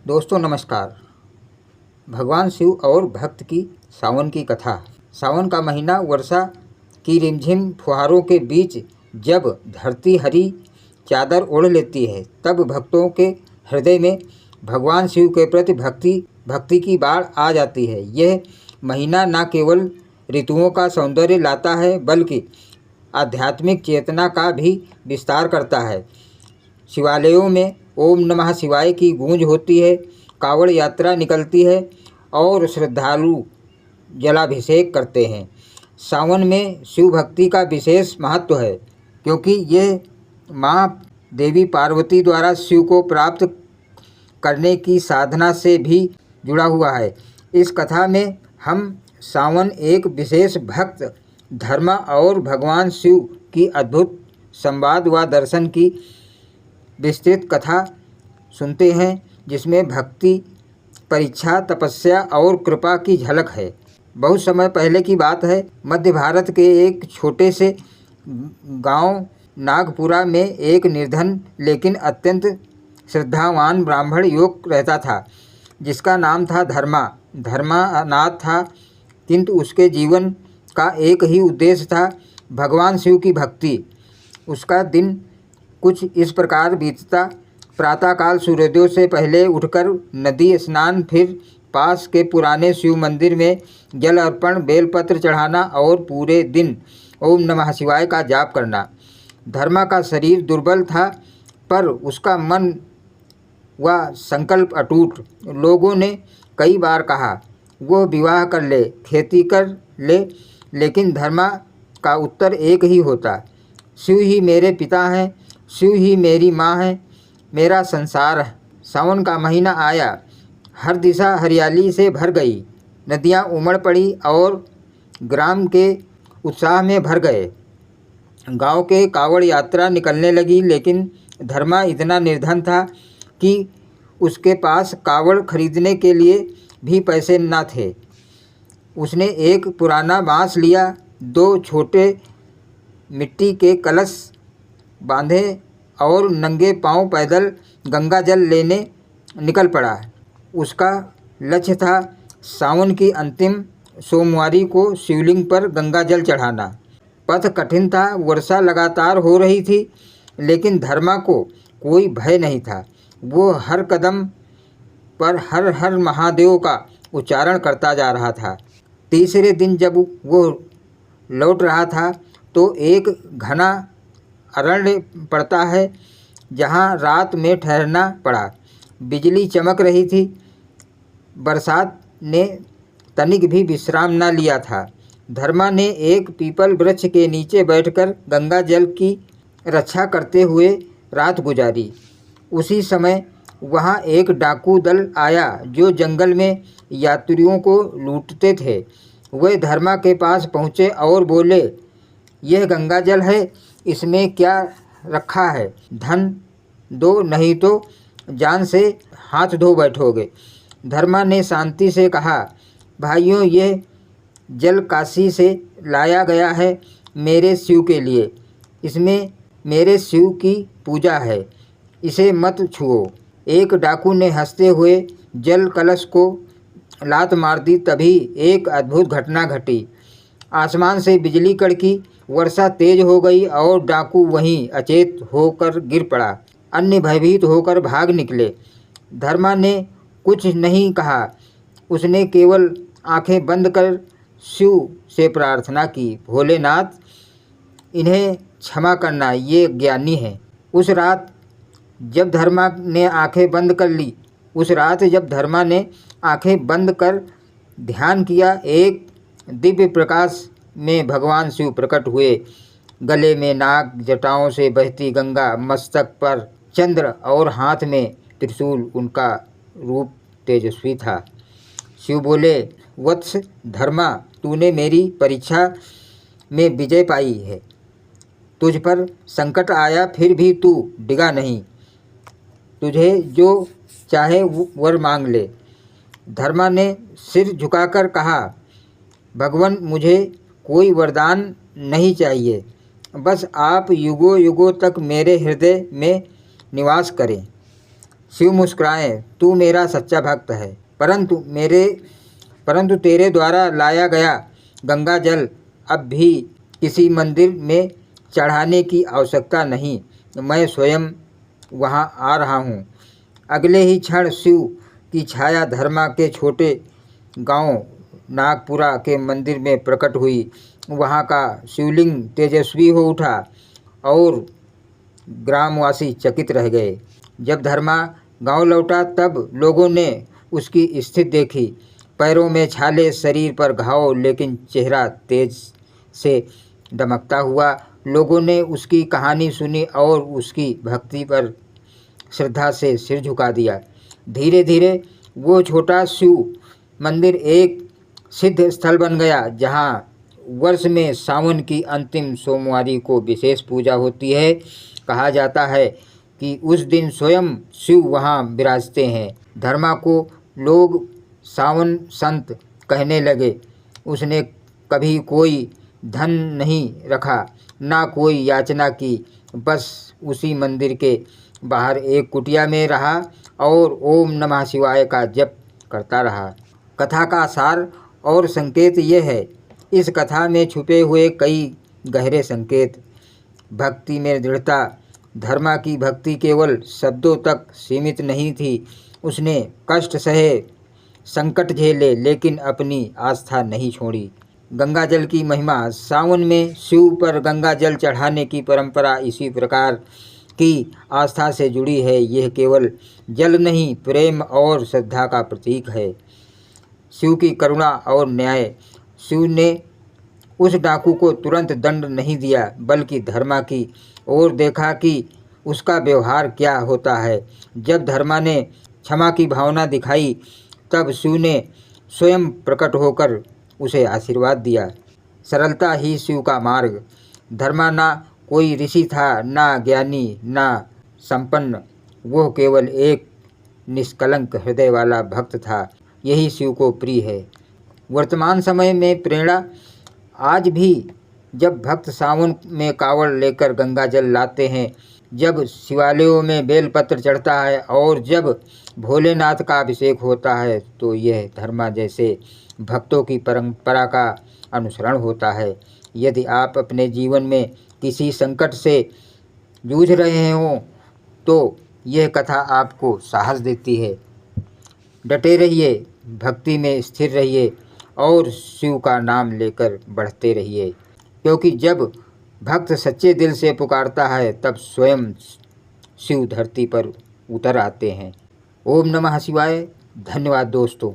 दोस्तों नमस्कार। भगवान शिव और भक्त की सावन की कथा। सावन का महीना वर्षा की रिमझिम फुहारों के बीच जब धरती हरी चादर ओढ़ लेती है, तब भक्तों के हृदय में भगवान शिव के प्रति भक्ति की बाढ़ आ जाती है। यह महीना न केवल ऋतुओं का सौंदर्य लाता है, बल्कि आध्यात्मिक चेतना का भी विस्तार करता है। शिवालयों में ओम नमः शिवाय की गूंज होती है, कावड़ यात्रा निकलती है और श्रद्धालु जलाभिषेक करते हैं। सावन में शिव भक्ति का विशेष महत्व है, क्योंकि यह माँ देवी पार्वती द्वारा शिव को प्राप्त करने की साधना से भी जुड़ा हुआ है। इस कथा में हम सावन एक विशेष भक्त, धर्म और भगवान शिव की अद्भुत संवाद व दर्शन की विस्तृत कथा सुनते हैं, जिसमें भक्ति, परीक्षा, तपस्या और कृपा की झलक है। बहुत समय पहले की बात है। मध्य भारत के एक छोटे से गांव नागपुरा में एक निर्धन लेकिन अत्यंत श्रद्धावान ब्राह्मण युवक रहता था, जिसका नाम था धर्मा। धर्मा अनाथ था, किंतु उसके जीवन का एक ही उद्देश्य था, भगवान शिव की भक्ति। उसका दिन कुछ इस प्रकार बीतता। प्रातःकाल सूर्योदय से पहले उठकर नदी स्नान, फिर पास के पुराने शिव मंदिर में जल अर्पण, बेलपत्र चढ़ाना और पूरे दिन ओम नमः शिवाय का जाप करना। धर्मा का शरीर दुर्बल था, पर उसका मन व संकल्प अटूट। लोगों ने कई बार कहा वो विवाह कर ले, खेती कर ले, लेकिन धर्मा का उत्तर एक ही होता, शिव ही मेरे पिता हैं, शिव ही मेरी माँ है, मेरा संसार है। सावन का महीना आया, हर दिशा हरियाली से भर गई, नदियाँ उमड़ पड़ी और ग्राम के उत्साह में भर गए। गांव के कावड़ यात्रा निकलने लगी, लेकिन धर्मा इतना निर्धन था कि उसके पास कावड़ खरीदने के लिए भी पैसे न थे। उसने एक पुराना बांस लिया, 2 छोटे मिट्टी के कलश बांधे और नंगे पांव पैदल गंगा जल लेने निकल पड़ा। उसका लक्ष्य था सावन की अंतिम सोमवारी को शिवलिंग पर गंगा जल चढ़ाना। पथ कठिन था, वर्षा लगातार हो रही थी, लेकिन धर्मा को कोई भय नहीं था। वो हर कदम पर हर हर महादेव का उच्चारण करता जा रहा था। तीसरे दिन जब वो लौट रहा था तो एक घना अरण्य पड़ता है, जहाँ रात में ठहरना पड़ा। बिजली चमक रही थी, बरसात ने तनिक भी विश्राम न लिया था। धर्मा ने एक पीपल वृक्ष के नीचे बैठकर गंगा जल की रक्षा करते हुए रात गुजारी। उसी समय वहाँ एक डाकू दल आया, जो जंगल में यात्रियों को लूटते थे। वे धर्मा के पास पहुँचे और बोले, यह गंगा जल है, इसमें क्या रखा है? धन दो, नहीं तो जान से हाथ धो बैठोगे। धर्मा ने शांति से कहा, भाइयों, यह जल काशी से लाया गया है मेरे शिव के लिए। इसमें मेरे शिव की पूजा है, इसे मत छुओ। एक डाकू ने हंसते हुए जल कलश को लात मार दी। तभी एक अद्भुत घटना घटी। आसमान से बिजली कड़की, वर्षा तेज हो गई और डाकू वहीं अचेत होकर गिर पड़ा। अन्य भयभीत होकर भाग निकले। धर्मा ने कुछ नहीं कहा, उसने केवल आंखें बंद कर शिव से प्रार्थना की, भोलेनाथ, इन्हें क्षमा करना, ये ज्ञानी हैं। उस रात जब धर्मा ने आंखें बंद कर ध्यान किया, एक दिव्य प्रकाश में भगवान शिव प्रकट हुए। गले में नाग, जटाओं से बहती गंगा, मस्तक पर चंद्र और हाथ में त्रिशूल। उनका रूप तेजस्वी था। शिव बोले, वत्स धर्मा, तूने मेरी परीक्षा में विजय पाई है। तुझ पर संकट आया, फिर भी तू डिगा नहीं। तुझे जो चाहे वर मांग ले। धर्मा ने सिर झुकाकर कहा, भगवान, मुझे कोई वरदान नहीं चाहिए, बस आप युगों युगों तक मेरे हृदय में निवास करें। शिव मुस्कुराए, तू मेरा सच्चा भक्त है, परंतु तेरे द्वारा लाया गया गंगा जल अब भी किसी मंदिर में चढ़ाने की आवश्यकता नहीं, मैं स्वयं वहां आ रहा हूं। अगले ही क्षण शिव की छाया धर्मा के छोटे गांव नागपुरा के मंदिर में प्रकट हुई। वहां का शिवलिंग तेजस्वी हो उठा और ग्रामवासी चकित रह गए। जब धर्मा गांव लौटा तब लोगों ने उसकी स्थिति देखी। पैरों में छाले, शरीर पर घाव, लेकिन चेहरा तेज से दमकता हुआ। लोगों ने उसकी कहानी सुनी और उसकी भक्ति पर श्रद्धा से सिर झुका दिया। धीरे धीरे वो छोटा शिव मंदिर एक सिद्ध स्थल बन गया, जहाँ वर्ष में सावन की अंतिम सोमवारी को विशेष पूजा होती है। कहा जाता है कि उस दिन स्वयं शिव वहाँ विराजते हैं। धर्मा को लोग सावन संत कहने लगे। उसने कभी कोई धन नहीं रखा, ना कोई याचना की, बस उसी मंदिर के बाहर एक कुटिया में रहा और ओम नमः शिवाय का जप करता रहा। कथा का सार और संकेत ये है। इस कथा में छुपे हुए कई गहरे संकेत। भक्ति में दृढ़ता। धर्मा की भक्ति केवल शब्दों तक सीमित नहीं थी। उसने कष्ट सहे, संकट झेले, लेकिन अपनी आस्था नहीं छोड़ी। गंगा जल की महिमा। सावन में शिव पर गंगा जल चढ़ाने की परंपरा इसी प्रकार की आस्था से जुड़ी है। यह केवल जल नहीं, प्रेम और श्रद्धा का प्रतीक है। शिव की करुणा और न्याय। शिव ने उस डाकू को तुरंत दंड नहीं दिया, बल्कि धर्मा की ओर देखा कि उसका व्यवहार क्या होता है। जब धर्मा ने क्षमा की भावना दिखाई, तब शिव ने स्वयं प्रकट होकर उसे आशीर्वाद दिया। सरलता ही शिव का मार्ग। धर्मा ना कोई ऋषि था, ना ज्ञानी, ना संपन्न। वो केवल एक निष्कलंक हृदय वाला भक्त था। यही शिव को प्रिय है। वर्तमान समय में प्रेरणा। आज भी जब भक्त सावन में कावड़ लेकर गंगा जल लाते हैं, जब शिवालयों में बेलपत्र चढ़ता है और जब भोलेनाथ का अभिषेक होता है, तो यह धर्मा जैसे भक्तों की परंपरा का अनुसरण होता है। यदि आप अपने जीवन में किसी संकट से जूझ रहे हों, तो यह कथा आपको साहस देती है। डटे रहिए, भक्ति में स्थिर रहिए और शिव का नाम लेकर बढ़ते रहिए, क्योंकि जब भक्त सच्चे दिल से पुकारता है, तब स्वयं शिव धरती पर उतर आते हैं। ओम नमः शिवाय। धन्यवाद दोस्तों।